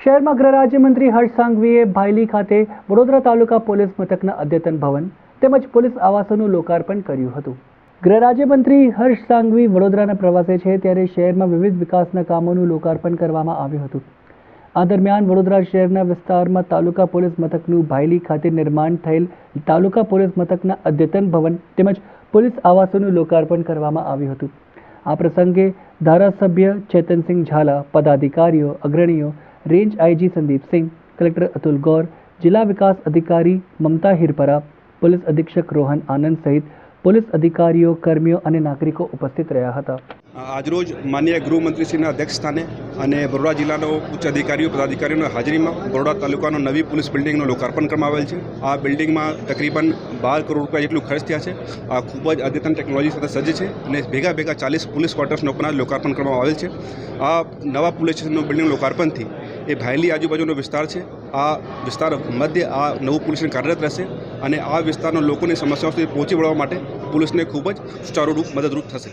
શહેરમાં ગૃહ રાજ્યમંત્રી હર્ષ સાંઘવીએ ભાયલી ખાતે વડોદરા તાલુકા પોલીસ મથકના અદ્યતન ભવન તેમજ પોલીસ આવાસોનું લોકાર્પણ કર્યું હતું। ગૃહ રાજ્યમંત્રી હર્ષ સાંઘવી વડોદરાના પ્રવાસે છે ત્યારે શહેરમાં વિવિધ વિકાસના કામોનું લોકાર્પણ કરવામાં આવ્યું હતું। આ દરમિયાન વડોદરા શહેરના વિસ્તારમાં તાલુકા પોલીસ મથકનું ભાયલી ખાતે નિર્માણ થયેલ તાલુકા પોલીસ મથકના અદ્યતન ભવન તેમજ પોલીસ આવાસોનું લોકાર્પણ કરવામાં આવ્યું હતું। આ પ્રસંગે ધારાસભ્ય ચેતનસિંહ ઝાલા, પદાધિકારીઓ, અગ્રણીઓ, range IG Sandeep Singh, collector Atul Gaur, जिला विकास अधिकारी ममता हिरपरा, पुलिस अधीक्षक रोहन आनंद सहित पुलिस अधिकारीओ, कर्मीओ और नागरिकों उपस्थित रहा था। આજરોજ માનનીય ગૃહમંત્રીશ્રીના અધ્યક્ષ સ્થાને અને બરોડા જિલ્લાનો ઉચ્ચ અધિકારીઓ પદાધિકારીઓની હાજરીમાં બરોડા તાલુકાનો નવી પોલીસ બિલ્ડિંગનું લોકાર્પણ કરવામાં આવેલ છે। આ બિલ્ડિંગમાં તકરીબન 12 કરોડ રૂપિયા જેટલું ખર્ચ થયા છે। આ ખૂબ જ અદ્યતન ટેકનોલોજી સાથે સજ્જ છે અને ભેગા 40 પોલીસ ક્વાર્ટર્સનું પણ લોકાર્પણ કરવામાં આવેલ છે। આ નવા પોલીસ સ્ટેશનનું બિલ્ડિંગ લોકાર્પણથી એ ભાયલી આજુબાજુનો વિસ્તાર છે, આ વિસ્તાર મધ્ય આ નવું પોલીસ સ્ટેશન કાર્યરત રહેશે અને આ વિસ્તારના લોકોની સમસ્યાઓ સુધી પહોંચી વળવા માટે પોલીસને ખૂબ જ સુચારુરૂપ મદદરૂપ થશે।